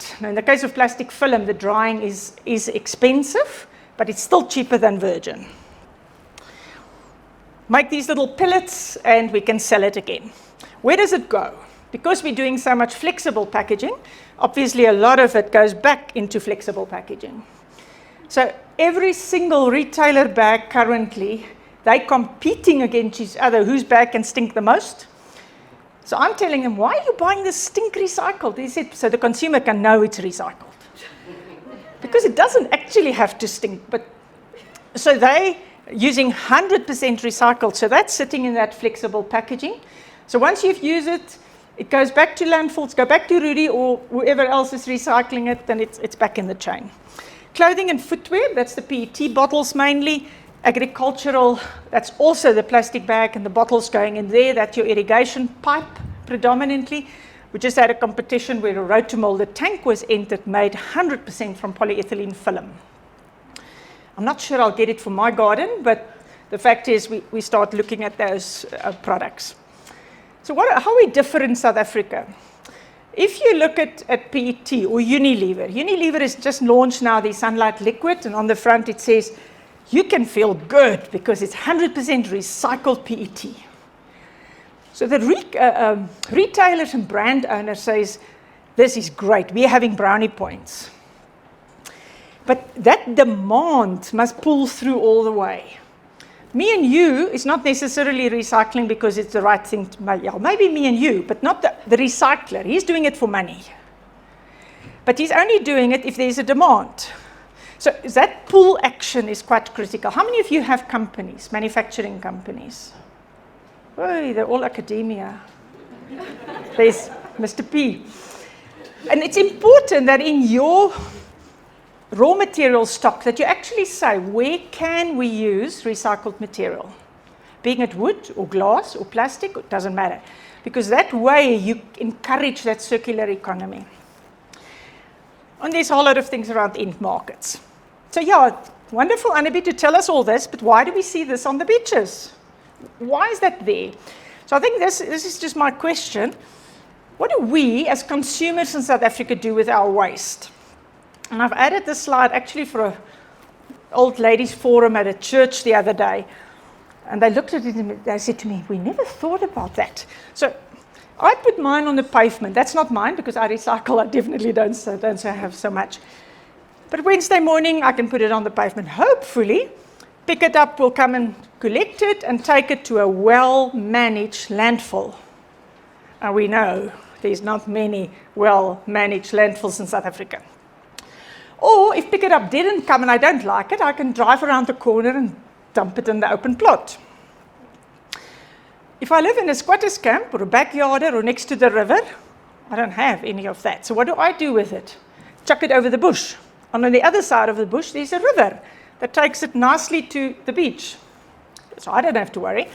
it. Now, in the case of plastic film, the drying is expensive, but it's still cheaper than virgin. Make these little pellets and we can sell it again. Where does it go? Because we're doing so much flexible packaging, obviously a lot of it goes back into flexible packaging. So every single retailer bag currently, they're competing against each other, whose bag can stink the most. So I'm telling them, why are you buying this stink recycled? He said, so the consumer can know it's recycled. Because it doesn't actually have to stink. But so they using 100% recycled, so that's sitting in that flexible packaging. So once you've used it, it goes back to landfills, go back to Rudy or whoever else is recycling it, then it's back in the chain. Clothing and footwear, that's the PET bottles mainly. Agricultural, that's also the plastic bag and the bottles going in there. That's your irrigation pipe predominantly. We just had a competition where a rotomolded tank was entered, made 100% from polyethylene film. I'm not sure I'll get it for my garden, but the fact is we start looking at those products. So how are we different in South Africa? If you look at PET or Unilever has just launched now the Sunlight Liquid, and on the front it says, you can feel good because it's 100% recycled PET. So the retailers and brand owners says, this is great, we're having brownie points. But that demand must pull through all the way. Me and you is not necessarily recycling because it's the right thing to make. Yeah, maybe me and you, but not the recycler. He's doing it for money. But he's only doing it if there's a demand. So that pull action is quite critical. How many of you have companies, manufacturing companies? Oh, they're all academia. There's Mr. P. And it's important that in your raw material stock that you actually say, where can we use recycled material? Being it wood or glass or plastic, it doesn't matter. Because that way you encourage that circular economy. And there's a whole lot of things around end markets. So yeah, wonderful, Annabe, to tell us all this, but why do we see this on the beaches? Why is that there? So I think this is just my question. What do we as consumers in South Africa do with our waste? And I've added this slide actually for an old ladies forum at a church the other day. And they looked at it and they said to me, we never thought about that. So I put mine on the pavement. That's not mine because I recycle. I definitely don't have so much. But Wednesday morning, I can put it on the pavement. Hopefully, Pick It Up will come and collect it and take it to a well-managed landfill. And we know there's not many well-managed landfills in South Africa. Or if Pick It Up didn't come and I don't like it, I can drive around the corner and dump it in the open plot. If I live in a squatter's camp or a backyarder or next to the river, I don't have any of that. So what do I do with it? Chuck it over the bush. And on the other side of the bush, there's a river that takes it nicely to the beach. So I don't have to worry.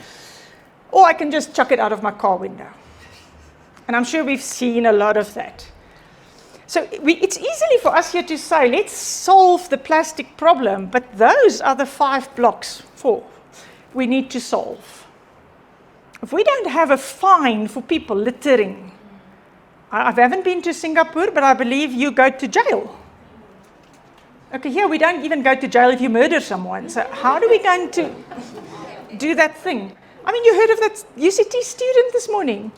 Or I can just chuck it out of my car window. And I'm sure we've seen a lot of that. So it's easy for us here to say, let's solve the plastic problem, but those are the 4 blocks we need to solve. If we don't have a fine for people littering, I haven't been to Singapore, but I believe you go to jail. Okay, here we don't even go to jail if you murder someone. So how are we going to do that thing? I mean, you heard of that UCT student this morning.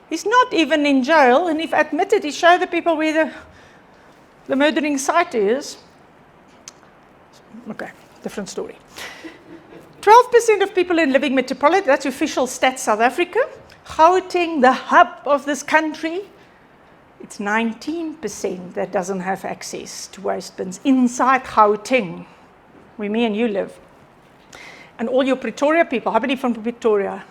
He's not even in jail, and if admitted, he showed the people where the murdering site is. Okay, different story. 12% of people in living metropolitan, that's official stats South Africa. Gauteng, the hub of this country, it's 19% that doesn't have access to waste bins inside Gauteng, where me and you live. And all your Pretoria people, how many from Pretoria?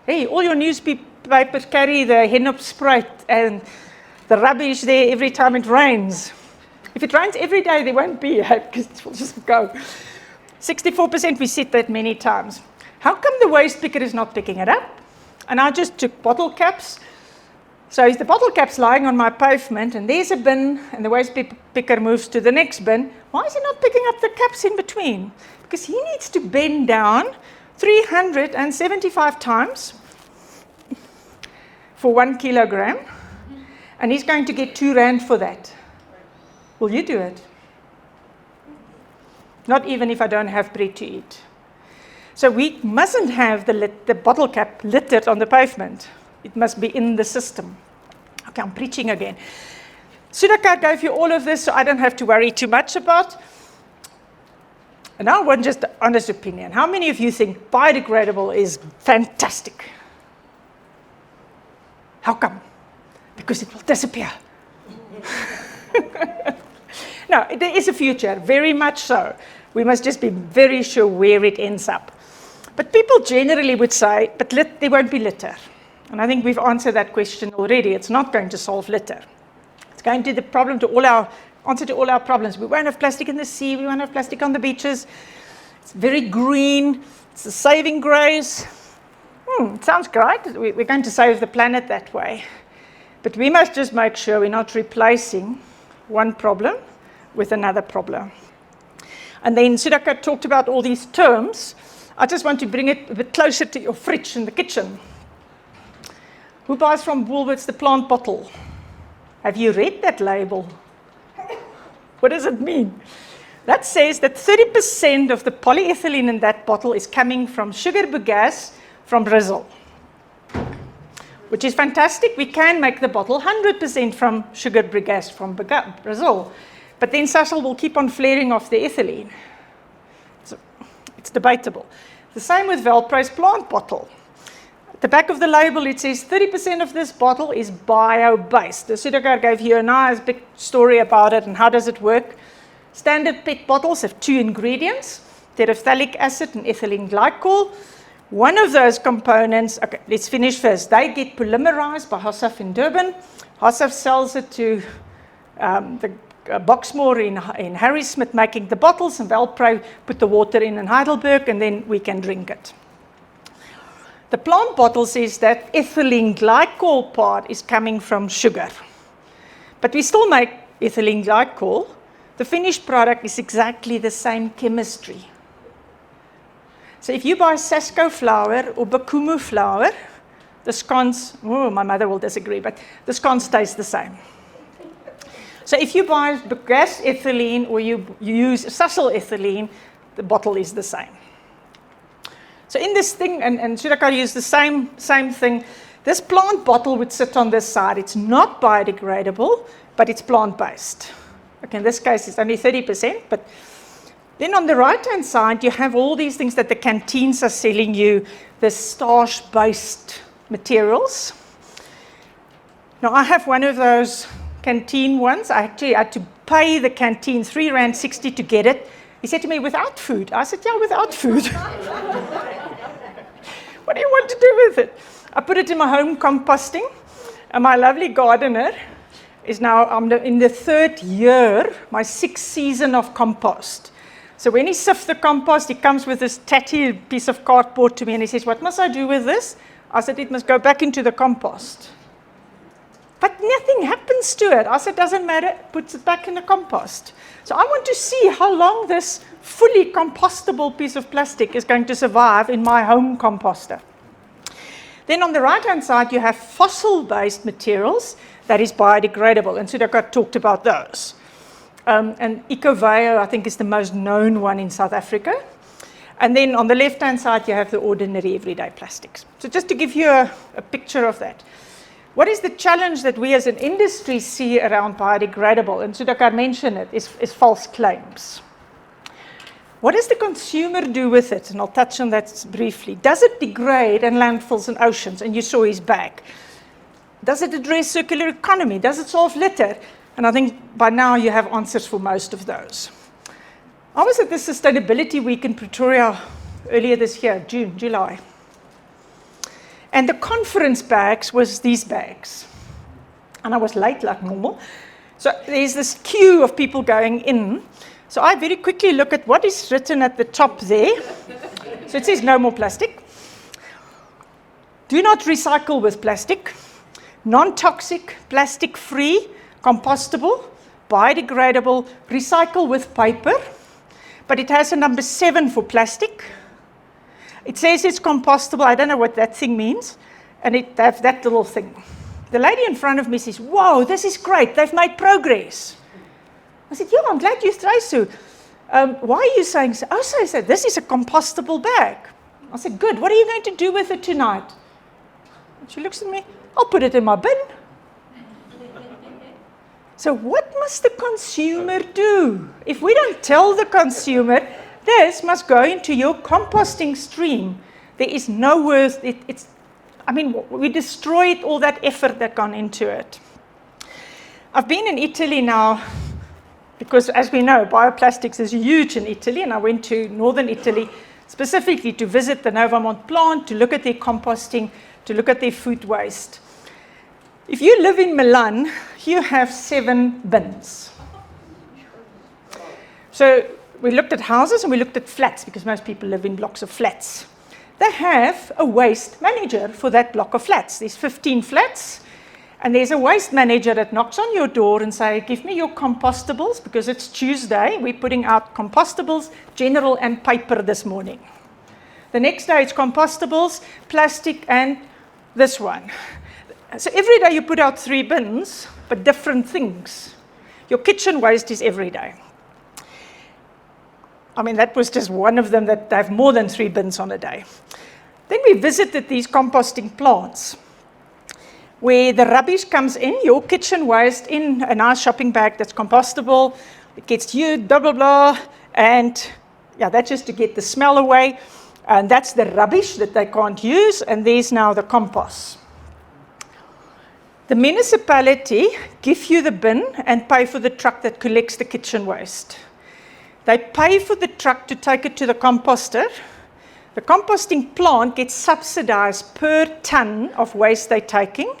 Hey, all your newspapers carry the hennep spruit and the rubbish there every time it rains. If it rains every day, there won't be because it will just go. 64%, we said that many times. How come the waste picker is not picking it up? And I just took bottle caps. So is the bottle caps lying on my pavement, and there's a bin, and the waste picker moves to the next bin. Why is he not picking up the caps in between? Because he needs to bend down 375 times for 1 kilogram. and he's going to get R2 for that. Will you do it? Not even if I don't have bread to eat. So we mustn't have the bottle cap littered on the pavement. It must be in the system. Okay, I'm preaching again. Sudhakar gave you all of this, so I don't have to worry too much about. And now one just honest opinion. How many of you think biodegradable is fantastic? How come? Because it will disappear. No, there is a future, very much so. We must just be very sure where it ends up. But people generally would say, but there won't be litter. And I think we've answered that question already. It's not going to solve litter. It's going to the answer to all our problems. We won't have plastic in the sea. We won't have plastic on the beaches. It's very green. It's a saving grace. It sounds great. We're going to save the planet that way. But we must just make sure we're not replacing one problem with another problem. And then Sudhakar talked about all these terms. I just want to bring it a bit closer to your fridge in the kitchen. Who buys from Woolworths the plant bottle? Have you read that label? What does it mean? That says that 30% of the polyethylene in that bottle is coming from sugar bagasse from Brazil, which is fantastic. We can make the bottle 100% from sugar bagasse from Brazil. But then Sasol will keep on flaring off the ethylene. So it's debatable. The same with Velpro's plant bottle. At the back of the label, it says 30% of this bottle is bio-based. The Sudhakar gave you a nice big story about it and how does it work. Standard PET bottles have 2 ingredients, terephthalic acid and ethylene glycol. One of those components, okay, let's finish first. They get polymerized by Hossaf in Durban. Hossaf sells it to the Boxmoor in Harrismith making the bottles, and Velpro put the water in Heidelberg, and then we can drink it. The plant bottle says that ethylene glycol part is coming from sugar. But we still make ethylene glycol. The finished product is exactly the same chemistry. So if you buy Sasco flour or Bakumu flour, the scones, my mother will disagree, but the scones taste the same. So if you buy gas ethylene or you use Sasol ethylene, the bottle is the same. So in this thing, and Sudhakar used the same thing, this plant bottle would sit on this side. It's not biodegradable, but it's plant-based. Okay, in this case, it's only 30%, but then on the right-hand side, you have all these things that the canteens are selling you, the starch-based materials. Now, I have one of those canteen ones. I actually had to pay the canteen R3.60 to get it. He said to me, without food? I said, yeah, without food. What do you want to do with it? I put it in my home composting, and my lovely gardener is now in the 3rd year, my 6th season of compost. So when he sifts the compost, he comes with this tatty piece of cardboard to me, and he says, what must I do with this? I said, it must go back into the compost. But nothing happens to it. I said, doesn't matter, puts it back in the compost. So I want to see how long this fully compostable piece of plastic is going to survive in my home composter. Then on the right-hand side, you have fossil-based materials that is biodegradable, and Sudhakar talked about those. And Ecoveo, I think, is the most known one in South Africa. And then on the left-hand side, you have the ordinary everyday plastics. So just to give you a picture of that. What is the challenge that we as an industry see around biodegradable? And Sudhakar mentioned it, is false claims. What does the consumer do with it? And I'll touch on that briefly. Does it degrade in landfills and oceans? And you saw his bag. Does it address circular economy? Does it solve litter? And I think by now you have answers for most of those. I was at the Sustainability Week in Pretoria earlier this year, June, July. And the conference bags was these bags. And I was late like normal. So there's this queue of people going in. So I very quickly look at what is written at the top there. So it says no more plastic. Do not recycle with plastic. Non-toxic, plastic-free, compostable, biodegradable, recycle with paper. But it has a number 7 for plastic. It says it's compostable. I don't know what that thing means. And it has that little thing. the lady in front of me says, "Whoa, this is great. They've made progress." I said, "Yeah, I'm glad you say so. Why are you saying so?" "Oh, so," I said, "this is a compostable bag." I said, "Good. What are you going to do with it tonight?" And she looks at me, "I'll put it in my bin." So what must the consumer do? If we don't tell the consumer, this must go into your composting stream, there is no worth, we destroyed all that effort that gone into it. I've been in Italy now, because as we know, bioplastics is huge in Italy, and I went to northern Italy specifically to visit the Novamont plant, to look at their composting, to look at their food waste. If you live in Milan, you have 7 bins. So we looked at houses and we looked at flats, because most people live in blocks of flats. They have a waste manager for that block of flats. There's 15 flats, and there's a waste manager that knocks on your door and says, "Give me your compostables, because it's Tuesday. We're putting out compostables, general and paper this morning." The next day it's compostables, plastic, and this one. So every day you put out 3 bins, but different things. Your kitchen waste is every day. That was just one of them that have more than 3 bins on a day. Then we visited these composting plants where the rubbish comes in, your kitchen waste, in a nice shopping bag that's compostable. It gets to you, blah, blah, blah. And yeah, that's just to get the smell away. And that's the rubbish that they can't use. And there's now the compost. The municipality give you the bin and pay for the truck that collects the kitchen waste. They pay for the truck to take it to the composter. The composting plant gets subsidized per ton of waste they're taking.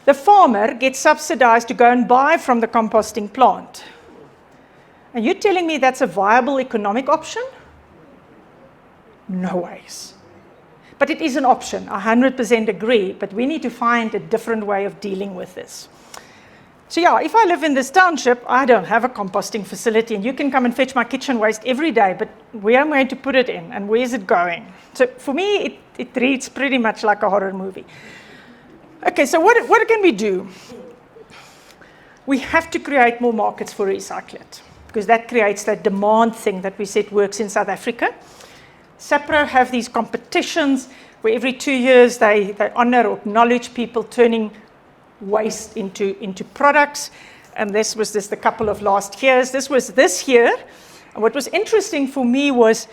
The farmer gets subsidized to go and buy from the composting plant. And you're telling me that's a viable economic option? No ways. But it is an option, I 100% agree, but we need to find a different way of dealing with this. So yeah, if I live in this township, I don't have a composting facility, and you can come and fetch my kitchen waste every day, but where am I going to put it in, and where is it going? So for me, it reads pretty much like a horror movie. Okay, so what can we do? We have to create more markets for recyclate, because that creates that demand thing that we said works in South Africa. SAPRO have these competitions where every 2 years they honor or acknowledge people turning waste into products. And this was just a couple of last years. This was this year. And what was interesting for me was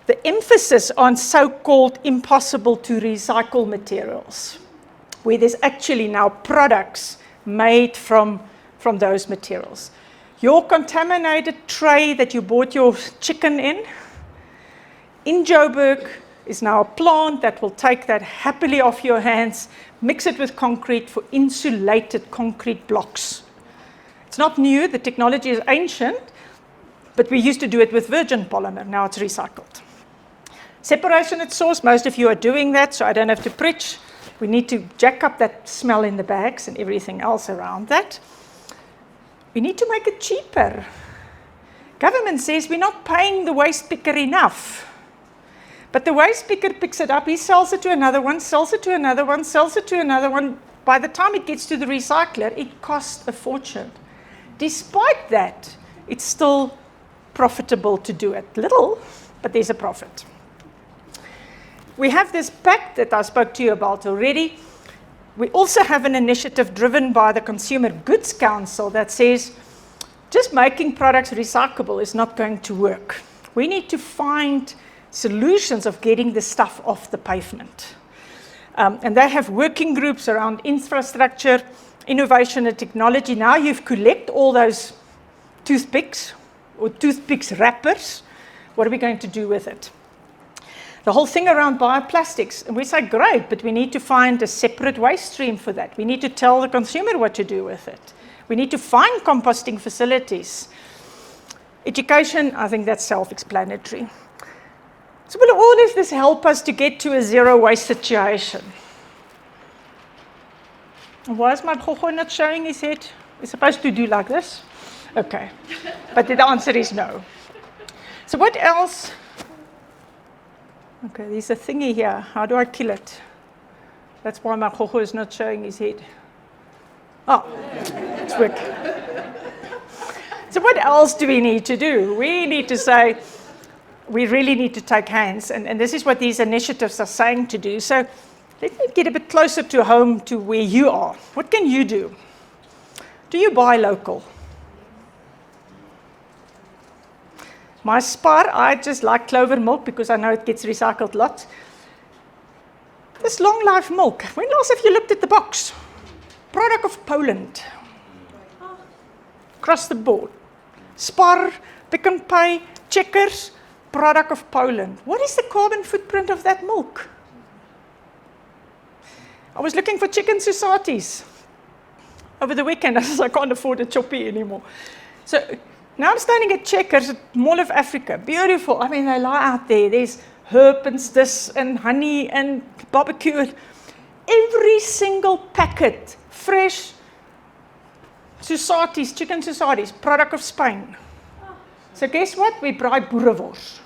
the emphasis on so-called impossible to recycle materials, where there's actually now products made from those materials. Your contaminated tray that you bought your chicken in Joburg is now a plant that will take that happily off your hands, mix it with concrete for insulated concrete blocks. It's not new, the technology is ancient, but we used to do it with virgin polymer, now it's recycled. Separation at source, most of you are doing that, so I don't have to preach. We need to jack up that smell in the bags and everything else around that. We need to make it cheaper. Government says we're not paying the waste picker enough. But the waste picker picks it up, he sells it to another one, sells it to another one, sells it to another one. By the time it gets to the recycler, it costs a fortune. Despite that, it's still profitable to do it. Little, but there's a profit. We have this pact that I spoke to you about already. We also have an initiative driven by the Consumer Goods Council that says just making products recyclable is not going to work. We need to find solutions of getting the stuff off the pavement. And they have working groups around infrastructure, innovation and technology. Now you've collected all those toothpicks or toothpicks wrappers. What are we going to do with it? The whole thing around bioplastics, and we say great, but we need to find a separate waste stream for that. We need to tell the consumer what to do with it. We need to find composting facilities. Education, I think that's self-explanatory. So will all of this help us to get to a zero waste situation? Why is my Gogo not showing his head? We're supposed to do like this? Okay, but the answer is no. So what else? Okay, there's a thingy here. How do I kill it? That's why my Gogo is not showing his head. Oh, it's working. So what else do we need to do? We need to say, we really need to take hands, and this is what these initiatives are saying to do. So let me get a bit closer to home to where you are. What can you do? Do you buy local? My Spar, I just like Clover milk because I know it gets recycled lots. This long life milk, when last have you looked at the box? Product of Poland. Across the board. Spar, Pick n Pay, Checkers, product of Poland. What is the carbon footprint of that milk? I was looking for chicken societies over the weekend. I said I can't afford a choppy anymore. So now I'm standing at Checkers at Mall of Africa. Beautiful. I mean, they lie out there. There's herb and this and honey and barbecue. Every single packet, fresh societies, chicken societies, product of Spain. So guess what? We buy boerewors,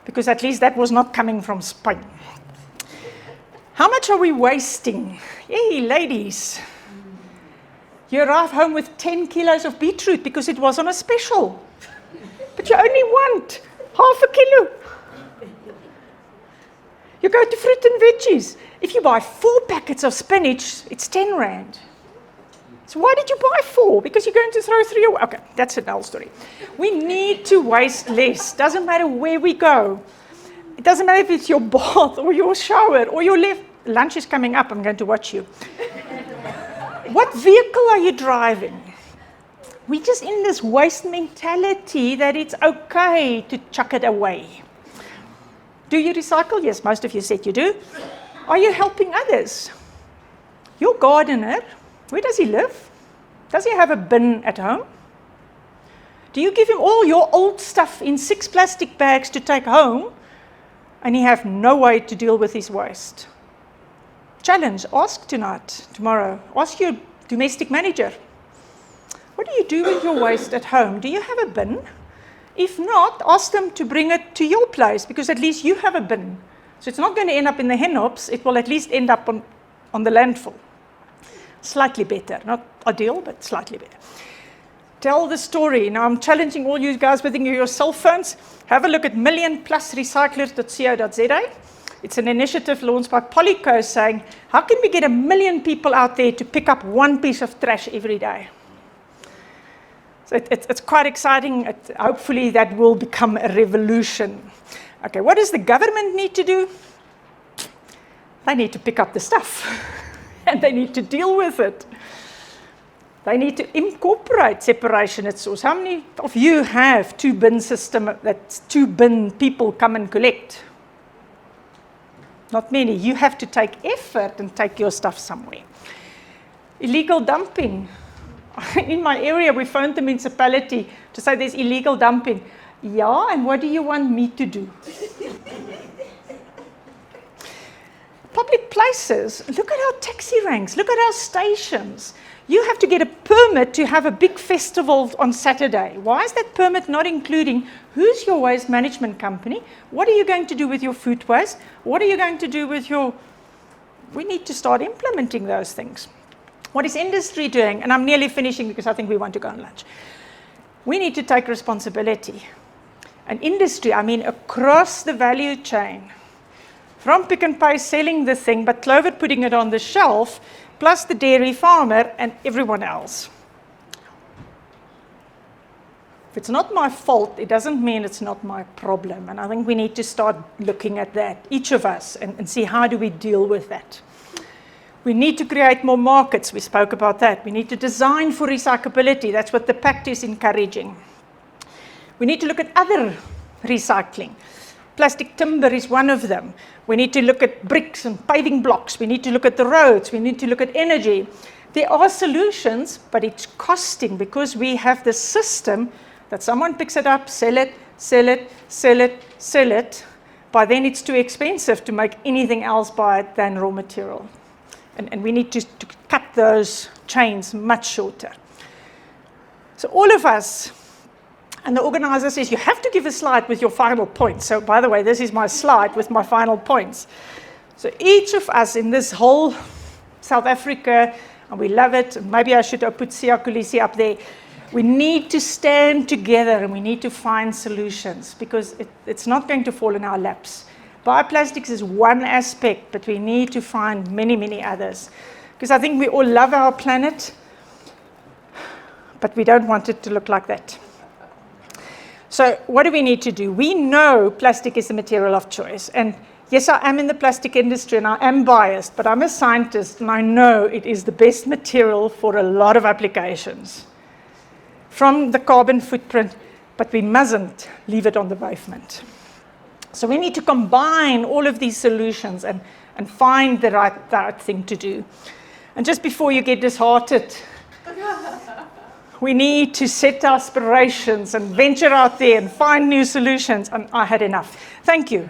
because at least that was not coming from Spain. How much are we wasting? Hey, ladies. You arrive home with 10 kilos of beetroot because it was on a special. But you only want half a kilo. You go to fruit and veggies. If you buy 4 packets of spinach, it's 10 rand. So why did you buy 4? Because you're going to throw 3 away. Okay, that's another story. We need to waste less. Doesn't matter where we go. It doesn't matter if it's your bath or your shower or your lunch is coming up. I'm going to watch you. What vehicle are you driving? We're just in this waste mentality that it's okay to chuck it away. Do you recycle? Yes, most of you said you do. Are you helping others? Your gardener, where does he live? Does he have a bin at home? Do you give him all your old stuff in 6 plastic bags to take home and he have no way to deal with his waste? Challenge, ask tonight, tomorrow. Ask your domestic manager. What do you do with your waste at home? Do you have a bin? If not, ask them to bring it to your place, because at least you have a bin. So it's not going to end up in the henhops, it will at least end up on the landfill. Slightly better, not ideal, but slightly better. Tell the story. Now I'm challenging all you guys with your cell phones. Have a look at millionplusrecyclers.co.za. It's an initiative launched by Polyco saying, how can we get 1 million people out there to pick up 1 piece of trash every day? So it's quite exciting. Hopefully that will become a revolution. Okay, what does the government need to do? They need to pick up the stuff and they need to deal with it. They need to incorporate separation at source. How many of you have 2-bin system that 2-bin people come and collect? Not many. You have to take effort and take your stuff somewhere. Illegal dumping. In my area, we phoned the municipality to say there's illegal dumping. Yeah, and what do you want me to do? Public places. Look at our taxi ranks. Look at our stations. You have to get a permit to have a big festival on Saturday. Why is that permit not including who's your waste management company? What are you going to do with your food waste? What are you going to do with your... We need to start implementing those things. What is industry doing? And I'm nearly finishing because I think we want to go on lunch. We need to take responsibility. And industry, I mean across the value chain. From Pick n Pay selling the thing, but Clover putting it on the shelf, plus the dairy farmer and everyone else. If it's not my fault, it doesn't mean it's not my problem. And I think we need to start looking at that, each of us, and see how do we deal with that. We need to create more markets. We spoke about that. We need to design for recyclability. That's what the pact is encouraging. We need to look at other recycling. Plastic timber is one of them. We need to look at bricks and paving blocks. We need to look at the roads. We need to look at energy. There are solutions, but it's costing because we have the system that someone picks it up, sell it, sell it, sell it, sell it. By then it's too expensive to make anything else by it than raw material. And we need to cut those chains much shorter. So all of us, and the organizer says, you have to give a slide with your final points. So by the way, this is my slide with my final points. So each of us in this whole South Africa, and we love it. Maybe I should have put Siya Kolisi up there. We need to stand together and we need to find solutions because it's not going to fall in our laps. Bioplastics is one aspect, but we need to find many, many others. Because I think we all love our planet, but we don't want it to look like that. So what do we need to do? We know plastic is the material of choice. And yes, I am in the plastic industry and I am biased, but I'm a scientist and I know it is the best material for a lot of applications. From the carbon footprint, but we mustn't leave it on the pavement. So we need to combine all of these solutions and find the right thing to do. And just before you get disheartened, we need to set aspirations and venture out there and find new solutions. And I had enough. Thank you.